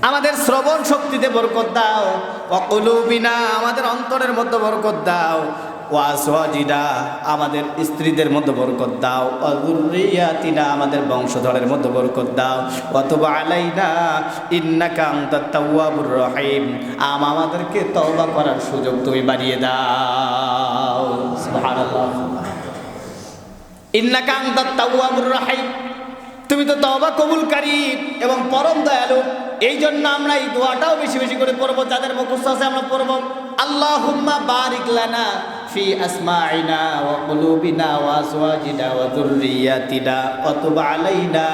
আমাদের শ্রবণ শক্তিতে বরকত দাও, ওয়াকুলুবিনা আমাদের অন্তরের মধ্যে বরকত দাও, ওয়াজওয়াজিনা আমাদের স্ত্রীদের মধ্যে বরকত দাও, ওয়াযুররিয়াতিনা আমাদের বংশধরের মধ্যে বরকত দাও, ওয়াতুব আলাইনা ইন্নাকা আনতাত তাওয়াবুর রহিম আমাদেরকে তওবা করার সুযোগ তুমি বাড়িয়ে দাও। সুবহানাল্লাহ। ইন্নাকা আনতাত তাওয়াবুর রহিম তুমি তো তওবা কবুলকারী এবং পরম দয়ালু। এই জন্য আমরা এই দোয়াটাও বেশি বেশি করে পড়বো, যাদের মুখস্থ আছে আমরা পড়বো। আল্লাহুম্মা বারিক লানা ফি আসমাইনা ওয়া কুলুবিনা ওয়া আজওয়াজিনা ওয়া যুররিয়াতিনা ওয়া তুব আলাইনা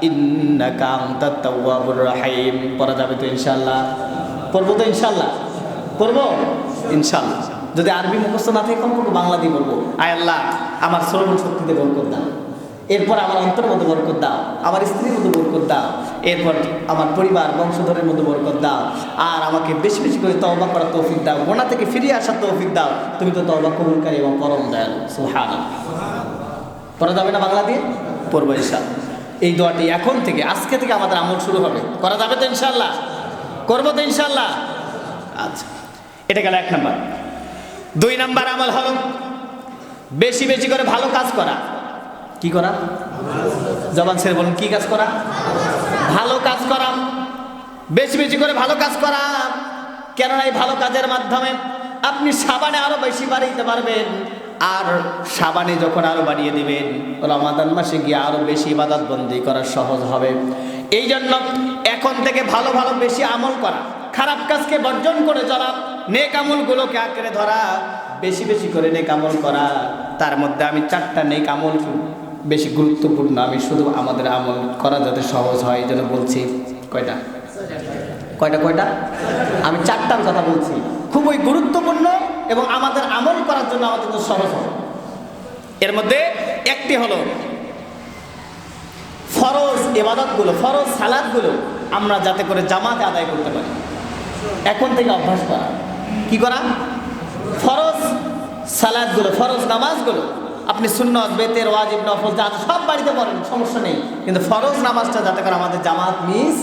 ইন্নাকা আনতাত তাওয়াবুর রহিম। পড়া যাবে তো ইনশাআল্লাহ? পড়বো তো ইনশাআল্লাহ? পড়বো ইনশাআল্লাহ। যদি আরবি মুখস্থ না থাকে কমপক্ষে বাংলা দিয়ে পড়বো। আয় আল্লাহ আমার শ্রবণ শক্তিতে বরকত দাও, এরপর আমার অন্তরের মধ্যে বরকত দাও, আমার স্ত্রীর মধ্যে বরকত দাও, এরপর আমার পরিবার বংশধরের মধ্যে বরকত দাও, আর আমাকে বেশি বেশি করে তওবা করার তৌফিক দাও, গুনাহ থেকে ফিরে আসার তৌফিক দাও। তুমি তো তওবা কবুলকারী এবং পরম দয়ালু। সুবহানাল্লাহ। পড়া যাবে না বাংলা দিয়ে? পড়বো ইনশাআল্লাহ। এই দোয়াটি এখন থেকে আজকে থেকে আমাদের আমল শুরু হবে। করা যাবে তো ইনশাআল্লাহ? করবো তো ইনশাআল্লাহ? আচ্ছা, এটা গেল 1 নাম্বার। 2 নাম্বার আমল হলো বেশি বেশি করে ভালো কাজ করা। কি করা? জবান ছেড়ে বলুন, কি কাজ করা? ভালো কাজ করা। বেশি বেশি করে ভালো কাজ করা। কেননা এই ভালো কাজের মাধ্যমে আপনি সাবানে আরো বেশি বাড়াইতে পারবেন, আর সাবানে যখন আরো বাড়িয়ে দিবেন রমাদান মাসে গিয়ে আরো বেশি ইবাদত বন্দি করা সহজ হবে। এই জন্য এখন থেকে ভালো ভালো বেশি আমল করা, খারাপ কাজকে বর্জন করে চলা, নেক আমলগুলোকে আঁকড়ে ধরা, বেশি বেশি করে নেক আমল করা। তার মধ্যে আমি 4টা নেক আমল বেশি গুরুত্বপূর্ণ, আমি শুধু আমাদের আমল করা যাতে সহজ হয় এই জন্য বলছি। কয়টা? কয়টা? আমি 4টার কথা বলছি, খুবই গুরুত্বপূর্ণ এবং আমাদের আমল করার জন্য আমাদের তো সহজ হবে। এর মধ্যে একটি হলো ফরজ ইবাদতগুলো, ফরজ সালাতগুলো আমরা যাতে করে জামাতে আদায় করতে পারি, এখন থেকে অভ্যাস করা। কি করা? ফরজ সালাতগুলো, ফরজ নামাজগুলো আপনি সুন্নত, বেতের, ওয়াজিব, নফল যা সব বাড়িতে পড়েন, সমস্যা নেই, কিন্তু ফরজ নামাজটা যাতে করে আমাদের জামাত মিস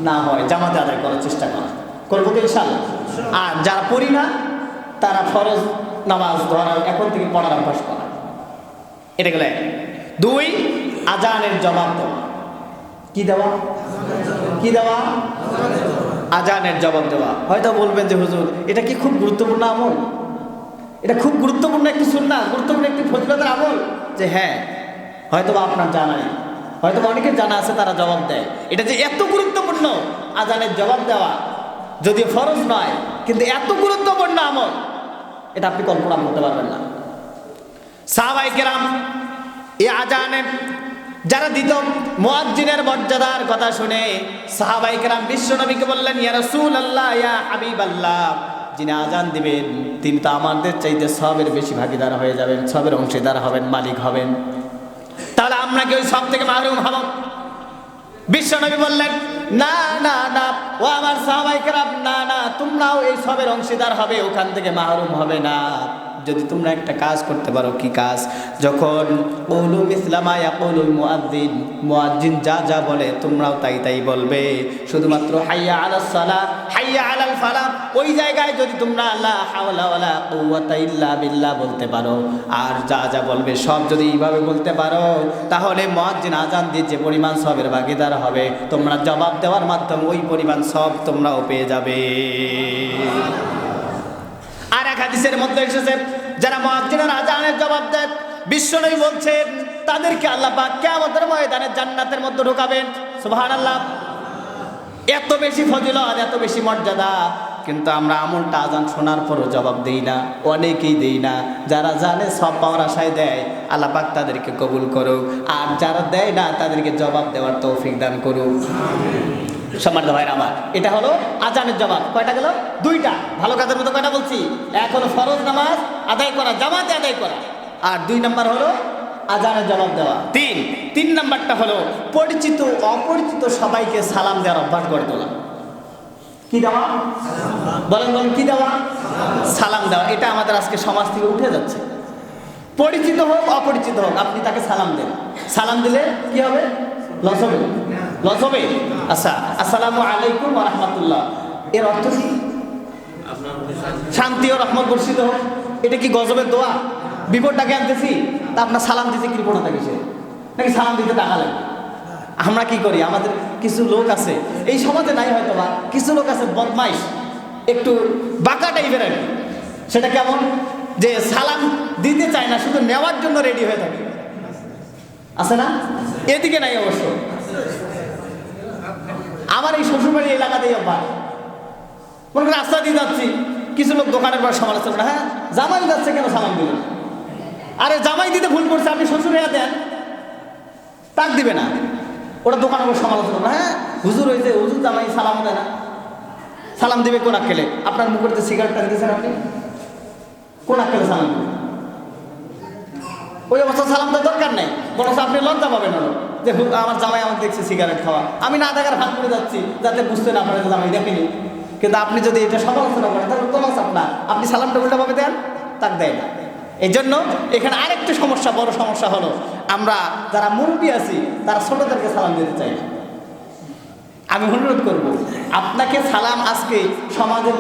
না হয়, জামাতে আদায় করার চেষ্টা করা। করবো তো ইনশাআল্লাহ? আর যারা পড়ি না তারা ফরজ নামাজ ধরা এখন থেকে পড়ার অভ্যাস করা। এটা গেলে 2, আজানের জবাব দেওয়া। কি দেওয়া? কি দেওয়া? আজানের জবাব দেওয়া। হয়তো বলবেন যে হুজুর এটা কি খুব গুরুত্বপূর্ণ আমল? এটা খুব গুরুত্বপূর্ণ একটি সুন্নাহ, গুরুত্বপূর্ণ একটি ফজিলতের আমল। যে হ্যাঁ, হয়তো আপনার জানা নেই, হয়তো অনেকের জানা আছে, তারা জবাব দেয়। এটা যে এত গুরুত্বপূর্ণ আজানের জবাব দেওয়া, যদিও ফরজ নয় কিন্তু এত গুরুত্বপূর্ণ আমল, এটা আপনি কল্পনা করতে পারবেন না। সাহাবায়ে কেরাম এই আজানে যারা দিত, মুয়াজ্জিনের মর্যাদার কথা শুনে সাহাবায়ে কেরাম বিশ্বনবীকে বললেন, ইয়া রাসূলুল্লাহ, ইয়া হাবিবাল্লাহ, যিনি আজান দিবেন তিনি তো আমাদের চাইতে সবের বেশি ভাগীদার হয়ে যাবেন, সবের অংশীদার হবেন, মালিক হবেন, তাহলে আমরা কি ওই সব থেকে মাহরুম হব? বিশ্বনবী বললেন, না না না, ও আমার সাহাবায়ে কেরাম, না না, তোমরাও এই সবের অংশীদার হবে, ওখান থেকে মাহরুম হবে না, যদি তোমরা একটা কাজ করতে পারো। কি কাজ? যখন কুলু মিসলামা ইয়াকুলুল মুয়াজ্জিন, মুয়াজ্জিন যা যা বলে তোমরাও তাই তাই বলবে। শুধুমাত্র হাইয়া আলাস সালাহ, হাইয়া আলাল ফালাহ, ওই জায়গায় যদি তোমরা লা হাওলা ওয়ালা কুওয়াতা ইল্লা বিল্লাহ বলতে পারো, আর যা যা বলবে সব যদি এইভাবে বলতে পারো, তাহলে মুয়াজ্জিন আজান দিয়ে যে পরিমাণ সবের ভাগীদার হবে, তোমরা জবাব দেওয়ার মাধ্যমে ওই পরিমাণ সব তোমরাও পেয়ে যাবে। আর এক হাদিসের মধ্যে এসেছে, যারা মুয়াজ্জিনের আজানের জবাব দেয়, বিশ্বনবী বলছেন তাদেরকে আল্লাহ পাক কিয়ামতের ময়দানে জান্নাতের মধ্যে ঢোকাবেন। সুবহানাল্লাহ। এত বেশি ফজিলত, এত বেশি মর্যাদা, কিন্তু আমরা আমলটা আজান শোনার পরও জবাব দেই না, অনেকেই দেই না। যারা জানে সব পাওয়ার আশায় দেয়, আল্লাহ পাক তাদেরকে কবুল করুক, আর যারা দেয় না তাদেরকে জবাব দেওয়ার তৌফিক দান করুক। সম্মানিত ভাইরা আমার, এটা হলো আজানের জবাব। কয়টা গেল? 2টা। ভালো কাজের মতো কয়টা বলছি? এক হলো ফরজ নামাজ আদায় করা, জামাতে আদায় করা, আর 2 নাম্বার হলো আজানের জবাব দেওয়া। 3 নাম্বারটা হলো পরিচিত অপরিচিত সবাইকে সালাম দেওয়ার অভ্যাস করে তোলা। কি দেওয়া? বলেন বলেন, কি দেওয়া? সালাম দেওয়া। এটা আমাদের আজকে সমাজ থেকে উঠে যাচ্ছে। পরিচিত হোক অপরিচিত হোক, আপনি তাকে সালাম দেন। সালাম দিলে কি হবে? লস হবে? লস হবে? আচ্ছা, আসসালামু আলাইকুম ওয়া রাহমাতুল্লাহ, এর অর্থ কি? শান্তি ও রহমত বর্ষিত হোক। এটা কি গজবের দোয়া? বিপদটাকে আনতেছি, তা আপনার সালাম দিতে কি বিপদ থাকে? সে নাকি সালাম দিতে টাকা লাগে? আমরা কি করি, আমাদের কিছু লোক আছে এই সমাজে, নাই হয়তো বা কিছু লোক আছে বদমাইশ, একটু বাঁকা টাইপের আর কি। সেটা কেমন? যে সালাম দিতে চায় না, শুধু নেওয়ার জন্য রেডি হয়ে থাকে, আছে না? এদিকে নাই অবশ্য। আমার এই শ্বশুরবাড়ি এলাকাতেই অভ্যাস। মনে করেন রাস্তা দিয়ে যাচ্ছি, কিছু লোক দোকানের পর সমালোচনা, হ্যাঁ জামাই যাচ্ছে কেন সালাম দিল না? আরে জামাই দিতে ভুল করছে, আপনি শ্বশুর হয়ে দেন, তাক দিবে না। ওরা দোকানের পর সমালোচনা, হ্যাঁ হুজুর হয়েছে, হুজুর জামাই সালাম দেয় না। সালাম দিবে কোন আক্কেলে? আপনার মুখে সিগারেটটা দিয়েছেন আপনি, কোন আক্কেলে সালাম দিবেন? ওই অবস্থা সালাম দেওয়ার দরকার নেই, বরং আপনি লজ্জা পাবেন না যে আমার জামাই আমাকে দেখছে সিগারেট খাওয়া, আমি না দেখার ভাগ করে যাচ্ছি যাতে বুঝতে না পারে যে জামাই দেখেনি। কিন্তু আপনি যদি এটা সমালোচনা করেন তাহলে তো লস আপনার, আপনি সালামটা উল্টাভাবে দেন, তাক দেয় না। এই জন্য এখানে আরেকটা সমস্যা, বড় সমস্যা হলো আমরা যারা মুরব্বী আছি তারা ছোটদেরকে সালাম দিতে চাই না। আমি অনুরোধ করব, আপনাকে সালাম আজকে সমাজের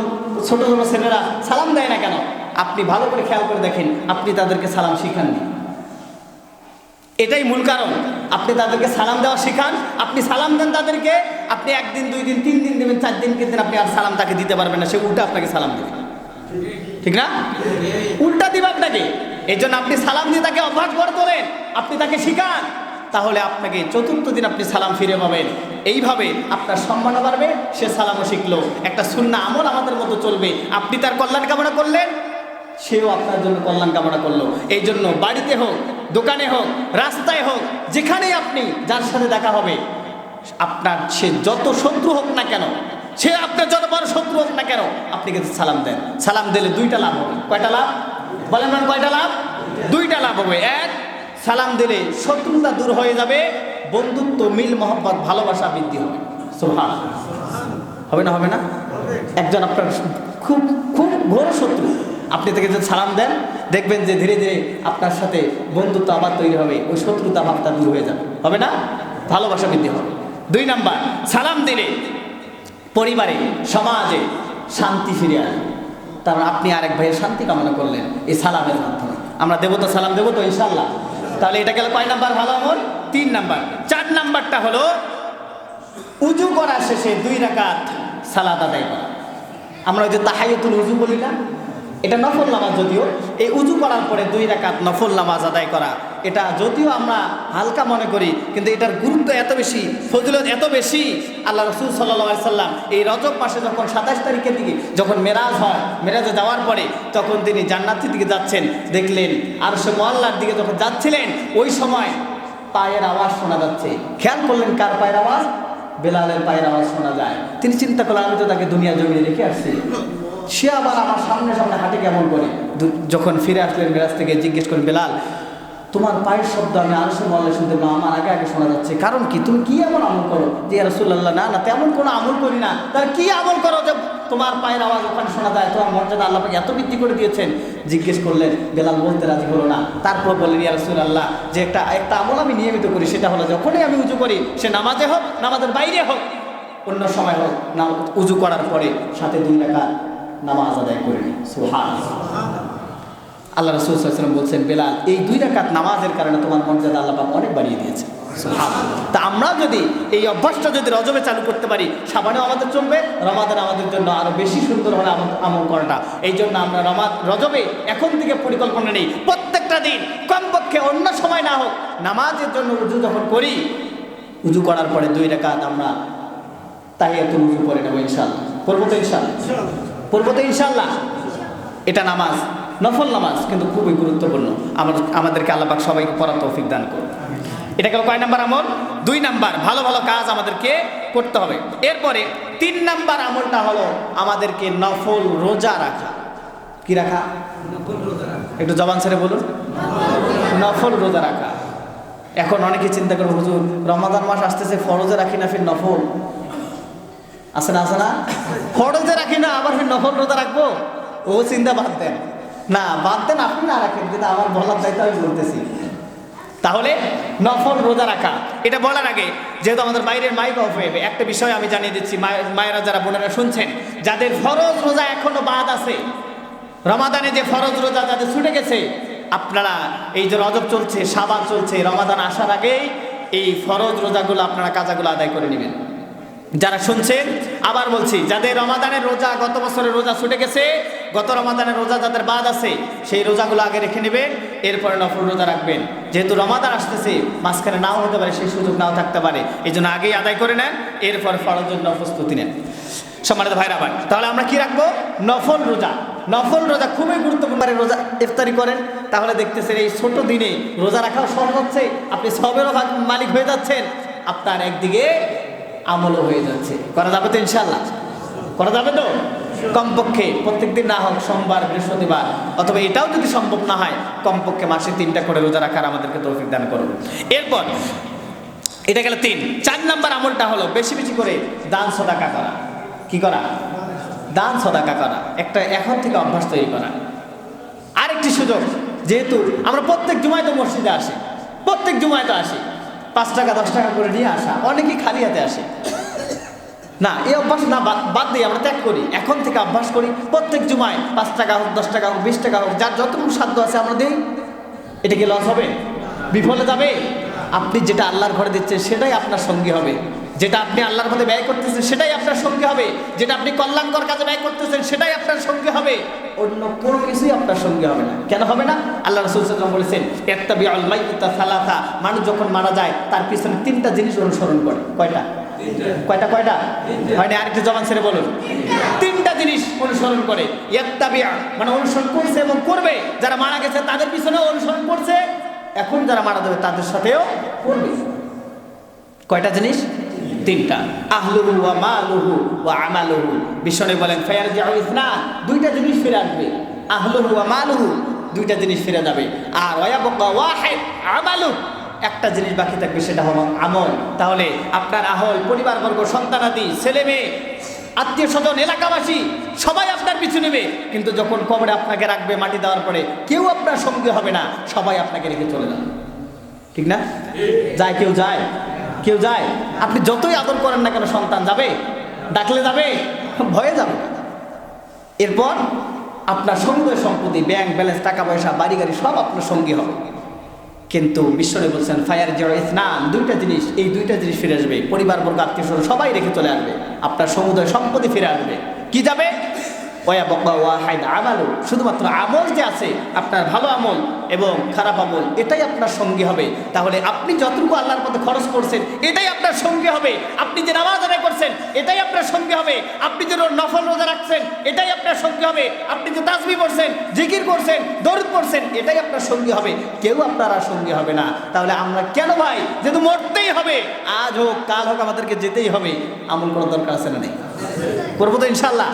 ছোট ছোট ছেলেরা সালাম দেয় না কেন? আপনি ভালো করে খেয়াল করে দেখেন, আপনি তাদেরকে সালাম শিখাননি। এটাই মূল কারণ। আপনি তাদেরকে সালাম দেওয়া শিখান, আপনি সালাম দেন তাদেরকে, আপনি একদিন, 2 দিন, 3 দিন দেবেন, 4 দিন, কিন্তু আপনি আর সালাম তাকে দিতে পারবেন না, সে উল্টা আপনাকে সালাম দেবে, ঠিক না? উল্টা দিবে আপনাকে। এই জন্য আপনি সালাম দিয়ে তাকে অভ্যাস করে তোলেন, আপনি তাকে শিখান, তাহলে আপনাকে 4র্থ দিন আপনি সালাম ফিরে পাবেন। এইভাবে আপনার সম্মানও বাড়বে, সে সালামও শিখলো, একটা সুন্নাহ আমল আমাদের মতো চলবে। আপনি তার কল্যাণ কামনা করলেন, সেও আপনার জন্য কল্যাণ কামনা করলো। এই জন্য বাড়িতে হোক, দোকানে হোক, রাস্তায় হোক, যেখানেই আপনি যার সাথে দেখা হবে, আপনার সে যত শত্রু হোক না কেন, সে আপনার যত বড় শত্রু হোক না কেন, আপনি কিন্তু সালাম দেন। সালাম দিলে 2টা লাভ হবে। কয়টা লাভ বলেন? কয়টা লাভ? 2টা লাভ হবে। এক, সালাম দিলে শত্রুতা দূর হয়ে যাবে, বন্ধুত্ব, মিল, মহব্বত, ভালোবাসা বৃদ্ধি হবে। সুবহানাল্লাহ। হবে না? হবে না? একজন আপনার খুব খুব ঘোর শত্রু, আপনি তাকে যদি সালাম দেন, দেখবেন যে ধীরে ধীরে আপনার সাথে বন্ধুত্ব আবার তৈরি হবে, ওই শত্রুতা ভাবটা দূর হয়ে যাবে। হবে না? ভালোবাসা বৃদ্ধি হবে। 2 নাম্বার, সালাম দিলে পরিবারে, সমাজে শান্তি ফিরে আসবে। তারপর আপনি আরেক ভাইয়ের শান্তি কামনা করলেন এই সালামের মাধ্যমে। আমরা দেবো তো, সালাম দেবো তো ইনশাল্লাহ। তাহলে এটা গেল কয় নাম্বার ভালো আমল? 3 নাম্বার। 4 নাম্বারটা হলো উজু করার শেষে 2 রাকাত সালাত আদায় করা। আমরা ওই যে তাহাইয়াতুল উজু বলি না, এটা নফল নামাজ। যদিও এই উজু করার পরে 2 রাকাত নফল নামাজ আদায় করা, এটা যদিও আমরা হালকা মনে করি, কিন্তু এটার গুরুত্ব এত বেশি, ফজিলত এত বেশি। আল্লাহ রাসূল সাল্লাল্লাহু আলাইহি সাল্লাম এই রজব মাসে যখন 27 তারিখের দিকে যখন মেরাজ হয়, মেরাজে যাওয়ার পরে তখন তিনি জান্নাতের দিকে যাচ্ছেন, দেখলেন আরশে মুআল্লার দিকে যখন যাচ্ছিলেন, ওই সময় পায়ের আওয়াজ শোনা যাচ্ছে। খেয়াল করলেন কার পায়ের আওয়াজ? বেলালের পায়ের আওয়াজ শোনা যায়। তিনি চিন্তা করলেন, আমি তো তাকে দুনিয়া জমিয়ে রেখে আসছি, সে আবার আমার সামনে সামনে হাঁটে কেমন করে? যখন ফিরে আসলেন মেরাজ থেকে, জিজ্ঞেস করেন, বেলাল তোমার পায়ের শব্দ আমি আরশে মুআল্লা শুনতে পেলাম, আমার আগে আগে শোনা যাচ্ছে, কারণ কি? তুমি কি এমন আমল করো? যে ইয়া রাসূলুল্লাহ, না না তেমন কোনো আমল করি না। তাহলে কি আমল করো যে তোমার পায়ের আওয়াজ ওখানে শোনা যায়? তোমার মর্যাদা আল্লাহ পাক এত বৃদ্ধি করে দিয়েছেন। জিজ্ঞেস করলেন, বেলাল বলতে রাজি হলো না। তারপর বললেন, ইয়া রাসূলুল্লাহ, যে একটা আমল আমি নিয়মিত করি, সেটা হলো যখনই আমি উজু করি, সে নামাজে হোক, নামাজের বাইরে হোক, অন্য সময় হোক, না উজু করার পরে সাথে 2 রাকাত নামাজ আদায় করে নি। সুবহানাল্লাহ। আল্লাহ রাসূল সাল্লাল্লাহু আলাইহি ওয়াসাল্লাম বলছেন, বেলাল এই 2 রাকাত নামাজের কারণে তোমার মর্যাদা আল্লাহ পাক অনেক বাড়িয়ে দিয়েছে। সুবহানাল্লাহ। তা আমরা যদি এই অভ্যাসটা যদি রজবে চালু করতে পারি, শাবানেও আমাদের চলবে, রমাদান আমাদের জন্য আরো বেশি সুন্দর হবে আমল করাটা। এই জন্য আমরা রজবে এখন থেকে পরিকল্পনা নেই, প্রত্যেকটা দিন কমপক্ষে অন্য সময় না হোক, নামাজের জন্য উজু যখন করি, উজু করার পরে 2 রাকাত আমরা তাহিয়াতুল উজু পড়ে নেব ইনশাআল্লাহ। পড়বো তো ইনশাআল্লাহ? পড়বো তো ইনশাআল্লাহ? এটা নামাজ, নফল নামাজ, কিন্তু খুবই গুরুত্বপূর্ণ। আমাদেরকে আল্লাহ পাক সবাইকে পড়ার তৌফিক দান করুন। এটা গেল কয় নাম্বার আমল? 2 নাম্বার, ভালো ভালো কাজ আমাদেরকে করতে হবে। এরপরে 3 নাম্বার আমলটা হলো আমাদেরকে নফল রোজা রাখা। কি রাখা? একটু জবান ছেড়ে বলুন, নফল রোজা রাখা। এখন অনেকে চিন্তা করবে, হুজুর রমাদান মাস আসতেছে, ফরজে রাখি না, ফির নফল আছে না? আছে না? ফরজে রাখি না, আবার ফির নফল রোজা রাখবো? ও চিন্তা বাদ দেন না, বাদ দেন, আপনি না রাখেন, কিন্তু আমার বলার দায়িত্ব আমি বলতেছি। তাহলে নফল রোজা রাখা, এটা বলার আগে যেহেতু আমাদের বাইরের মাইক অফ হয়ে একটা বিষয় আমি জানিয়ে দিচ্ছি, মায়েরা যারা বোনেরা শুনছেন, যাদের ফরজ রোজা এখনো বাদ আছে, রমাদানে যে ফরজ রোজা যাদের ছুটে গেছে, আপনারা এই যে রজব চলছে, শাবান চলছে, রমাদান আসার আগেই এই ফরজ রোজাগুলো আপনারা কাজাগুলো আদায় করে নেবেন। যারা শুনছেন আবার বলছি, যাদের রমাদানের রোজা গত বছরের রোজা ছুটে গেছে, গত রমাদানের রোজা যাদের বাদ আছে, সেই রোজাগুলো আগে রেখে নেবেন, এরপরে নফল রোজা রাখবেন। যেহেতু রমাদান আসতেছে, মাঝখানে নাও হতে পারে, সেই সুযোগ নাও থাকতে পারে, এই জন্য আগেই আদায় করে নেন, এরপর ফরজের জন্য প্রস্তুতি নেন। সম্মানিত ভাইরা ভাই, তাহলে আমরা কি রাখবো? নফল রোজা। নফল রোজা খুবই গুরুত্বপূর্ণ। রোজা ইফতারি করেন, তাহলে দেখতেছেন এই ছোট দিনে রোজা রাখাও সহজ হচ্ছে, আপনি সবেরও মালিক হয়ে যাচ্ছেন, আপনার একদিকে আমলও হয়ে যাচ্ছে। করা যাবে তো ইনশাল্লাহ? করা যাবে তো? কমপক্ষে প্রত্যেকদিন না হোক, সোমবার, বৃহস্পতিবার, অথবা এটাও যদি সম্ভব না হয়, কমপক্ষে মাসে 3টা করে রোজা রাখার আমাদেরকে তৌফিক দান করুন। এরপর এটা গেল 3। 4 নাম্বার আমলটা হলো বেশি বেশি করে দান সদাকা করা। কি করা? দান সদাকা করা, একটা এখন থেকে অভ্যাস তৈরি করা। আরেকটি সুযোগ, যেহেতু আমরা প্রত্যেক জুমায় তো মসজিদে আসি, প্রত্যেক জুমায় তো আসি, 5 টাকা 10 টাকা করে নিয়ে আসা, অনেকেই খালি হাতে আসে না। এই অভ্যাস না, বাদ দিয়ে আমরা ত্যাগ করি। এখন থেকে অভ্যাস করি, প্রত্যেক জুমায় 5 টাকা হোক, 10 টাকা হোক, 20 টাকা হোক, যার যতটুকু সাধ্য আছে আমরা দিই। এটা কি লস হবে? বিফলে যাবে? আপনি যেটা আল্লাহর ঘরে দিচ্ছেন সেটাই আপনার সঙ্গী হবে, যেটা আপনি আল্লাহর মধ্যে ব্যয় করতেছেন সেটাই আপনার সঙ্গী হবে, যেটা আপনি কল্যাণকর কাজে ব্যয় করতেছেন সেটাই আপনার সঙ্গী হবে, অন্য কোনো কিছুই আপনার সঙ্গী হবে না। কেন হবে না? আল্লাহ রাসূল সাল্লাল্লাহু আলাইহি ওয়াসাল্লাম বলেছেন, ইত্তাবিউল মাইয়িতা সালাসা, মানুষ যখন মারা যায় তার পিছনে 3টা জিনিস অনুসরণ করে। কয়টা? কয়টা? হয়নি, আরেকটু জবান ছেড়ে বলুন। 3টা জিনিস অনুসরণ করে। ইত্তাবিউ মানে অনুসরণ করছে এবং করবে, যারা মারা গেছে তাদের পিছনেও অনুসরণ করছে, এখন যারা মারা যাবে তাদের সাথেও করবে। কয়টা জিনিস? 3টা। আহলুহু ওয়া মালুহু ওয়া আমালুহু। বিশ্বনবী বলেন ফায়ারজিউ ইসনান, 2টা জিনিস ফিরে আসবে। আহলুহু ওয়া মালুহু, 2টা জিনিস ফিরে যাবে। আর ওয়ায়াবকা ওয়াহিদ আমালুহু, একটা জিনিস বাকি থাকবে, সেটা হলো আমল। তাহলে আপনার আহল, পরিবারবর্গ, সন্তানাদি, ছেলে মেয়ে, আত্মীয় স্বজন, এলাকাবাসী সবাই আপনার পিছু নেবে, কিন্তু যখন কবরে আপনাকে রাখবে মাটি দেওয়ার পরে, কেউ আপনার সঙ্গী হবে না, সবাই আপনাকে রেখে চলে যাবে। ঠিক না? যায় কেউ? যায় কেউ? যায়। আপনি যতই আদর করেন না কেন, সন্তান যাবে? ডাকলে যাবে? ভয়ে যাবে। এরপর আপনার সমুদয় সম্পত্তি, ব্যাংক ব্যালেন্স, টাকা পয়সা, বাড়ি গাড়ি সব আপনার সঙ্গী হবে। কিন্তু বিশ্বনবী বলছেন ফায়ারজিউ ইসনান, 2টা জিনিস, এই 2টা জিনিস ফিরে আসবে। পরিবারবর্গ, আত্মীয় স্বজন সবাই রেখে চলে আসবে, আপনার সমুদয় সম্পত্তি ফিরে আসবে। কি যাবে? ওয়ায়াবকা ওয়াহিদ আমালু, শুধুমাত্র আমল যে আছে, আপনার ভালো আমল এবং খারাপ আমল, এটাই আপনার সঙ্গী হবে। তাহলে আপনি যতটুকু আল্লাহর পথে খরচ করছেন এটাই আপনার সঙ্গী হবে, আপনি যে নামাজ আদায় করছেন এটাই আপনার সঙ্গী হবে, আপনি যে নফল রোজা রাখছেন এটাই আপনার সঙ্গী হবে, আপনি যে তাসবিহ পড়ছেন, জিকির করছেন, দরুদ পড়ছেন, এটাই আপনার সঙ্গী হবে, কেউ আপনার আর সঙ্গী হবে না। তাহলে আমরা কেন ভাই, যেহেতু মরতেই হবে, আজ হোক কাল হোক আমাদেরকে যেতেই হবে, আমল করার দরকার আছে না? নেই? করবো তো ইনশাল্লাহ।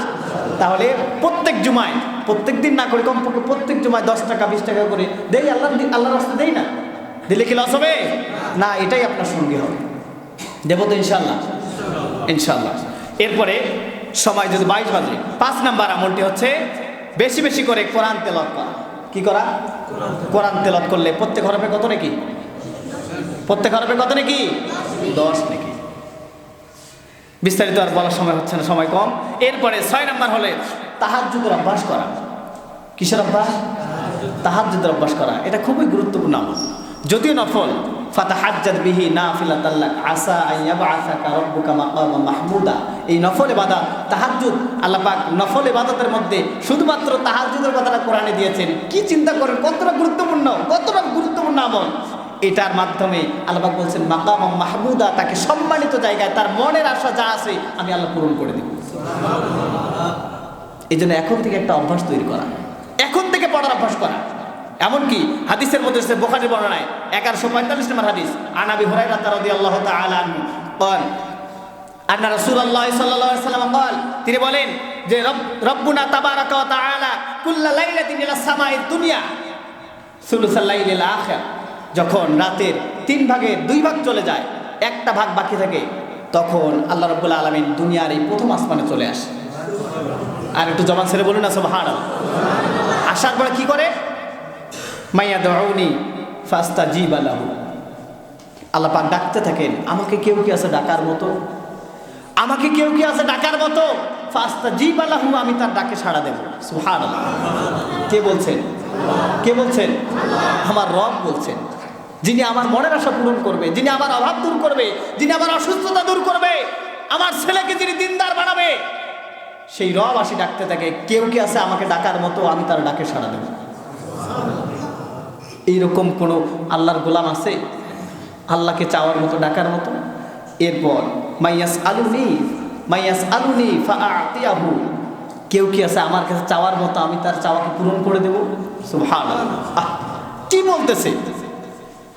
তাহলে প্রত্যেক জুমায়, প্রত্যেক দিন না করে কমপক্ষে প্রত্যেক জুমায় 10 টাকা 20 টাকা করে দেই, আল্লাহর রাস্তায় দেই না? দিলে কি লস হবে? না, এটাই আপনার সঙ্গী হবে। দেবো তো ইনশাল্লাহ? ইনশাল্লাহ। এরপরে সময় যদি 22 বাজে, 5 নাম্বার আমলটি হচ্ছে বেশি বেশি করে কোরআন তেলাওয়াত করা। কি করা? কোরআন তেলাওয়াত করলে প্রত্যেক হরফে কত নাকি? প্রত্যেক হরফে কত নাকি? 10 নাকি। বিস্তারিত আর বলার সময় হচ্ছে না, সময় কম। এরপরে 6 নাম্বার হলে তাহাজ্জুদের অভ্যাস করা। কিসের অভ্যাস? তাহাজ্জুদের অভ্যাস করা। এটা খুবই গুরুত্বপূর্ণ আমল, যদিও নফল। ফাতাহাজ্জাদ বিহি নাফিলাতাল লাক আসা আন ইয়াবআসাকা রাব্বুকা মাকামান মাহমুদা। এই নফল ইবাদত, তাহাজ্জুদ, আল্লাহ পাক নফল ইবাদতের মধ্যে শুধুমাত্র তাহাজ্জুদের কথাটা কোরআনে দিয়েছেন। কি চিন্তা করেন, কতটা গুরুত্বপূর্ণ, কতটা গুরুত্বপূর্ণ আমল। এটার মাধ্যমে আল্লাহ পাক বলছেন মাকাম মাহমুদা, তাকে সম্মানিত জায়গায় তার মনের আশা যা আছে আমি আল্লাহ পূরণ করে দেব। এই জন্য এখন থেকে একটা অভ্যাস তৈরি করা, এখন থেকে পড়ার অভ্যাস করা। এমনকি হাদিসের মধ্যে এসেছে, বুখারী বর্ণনায় 1145 নম্বর হাদিস, আন আবি হুরায়রা রাদিয়াল্লাহু তাআলা আনহু قال আন্না রাসূলুল্লাহ সাল্লাল্লাহু আলাইহি ওয়াসাল্লাম قال, তিনি বলেন যে রব্বুনা তাবারাকা ওয়া তাআলা কুল্লা লাইলাতিন ইলা সামাইদ দুনিয়া সুলুসাল লাইলিল আখির। যখন রাতের 3 ভাগের 2 ভাগ চলে যায়, একটা ভাগ বাকি থাকে, তখন আল্লাহ রাব্বুল আলামিন দুনিয়ার এই প্রথম আসমানে চলে আসে। আর একটু জবান ছেড়ে বলুন না সুবহানাল্লাহ। আসার পরে কি করে? মাইয়াদউনি ফাস্তাজিবা লাহু, আল্লাহ পাক ডাকতে থাকেন, আমাকে কেউ কি আছে ডাকার মতো, আমাকে কেউ কি আছে ডাকার মতো, ফাস্তাজিবা লাহু, আমি তার ডাকে সাড়া দেব। সুবহানাল্লাহ। কে বলছেন? কে বলছেন? আমার রব বলছেন, যিনি আমার মনের আশা পূরণ করবে, যিনি আমার অভাব দূর করবে, যিনি আমার অসুস্থতা দূর করবে, আমার ছেলেকে যিনি দিনদার বানাবে, সেই রব আসি ডাকতে থাকে, কেউ কি আছে আমাকে ডাকার মতো, আমি তার ডাকে সাড়া দেব। এইরকম কোনো আল্লাহর গোলাম আছে আল্লাহকে চাওয়ার মতো, ডাকার মতো? এরপর মাইয়াস আলুনি ফাআতিয়াহু, কেউ কি আছে আমার কাছে চাওয়ার মতো, আমি তার চাওয়াকে পূরণ করে দেব। সুবহানাল্লাহ। কি বলতেছে?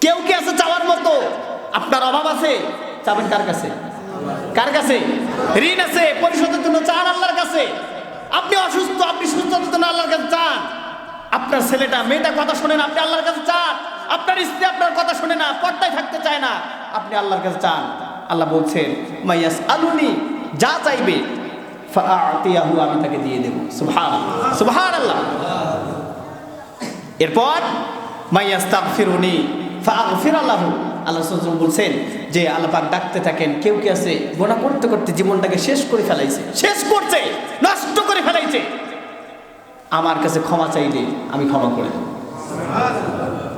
কেউ কি আছে চাওয়ার মতো? আপনার অভাব আছে, চাবেন কার কাছে? কার কাছে? ঋণ আছে, পরিশোধের জন্য চান আল্লাহর কাছে। আপনি অসুস্থ, আপনি সুস্থতার জন্য আল্লাহর কাছে চান। আপনার ছেলেটা মেয়েটা কথা শোনে না, আপনি আল্লাহর কাছে চান। আপনার স্ত্রী আপনার কথা শোনে না, পর্দায় থাকতে চায় না, আপনি আল্লাহর কাছে চান। আল্লাহ বলছেন মাইয়াস আলুনি, যা চাইবে ফাআতিয়াহু, আমি তাকে দিয়ে দেব। সুবহানাল্লাহ, সুবহানাল্লাহ। এরপর মাইয়াস্তাগফিরুনি ফাআগফির লাহু, আল্লাহ সুবহানাহু বলছেন যে আল্লাহ পাক ডাকতে থাকেন, কেউ কি আছে গুনাহ করতে করতে জীবনটাকে শেষ করে ফেলাইছে, শেষ করছে, নষ্ট করে ফেলাইছে, আমার কাছে ক্ষমা চাইলে আমি ক্ষমা করে দেব।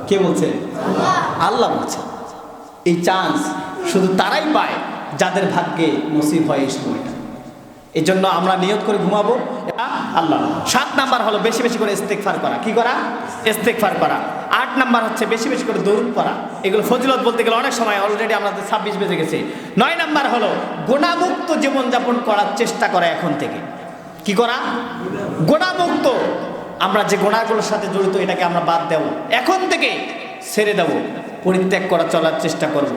কে বলছে? আল্লাহ বলছে। এই চান্স শুধু তারাই পায় যাদের ভাগ্যে নসিব হয় এই সময়টা। এই জন্য আমরা নিয়ত করে ঘুমাবো আল্লাহ। 7 নাম্বার হলো বেশি বেশি করে ইস্তেগফার করা। কি করা? ইস্তেগফার করা। 8 নাম্বার হচ্ছে বেশি বেশি করে দরুদ পড়া। এগুলো ফজিলত বলতে গেলে অনেক সময়, অলরেডি আমাদের 26 বেজে গেছে। 9 নাম্বার হলো গুনাহমুক্ত জীবনযাপন করার চেষ্টা করা এখন থেকে। কি করা? গুনাহমুক্ত। আমরা যে গুনাহগুলোর সাথে জড়িত, এটাকে আমরা বাদ দেব, এখন থেকে ছেড়ে দেব, পরিত্যাগ করা, চলার চেষ্টা করব।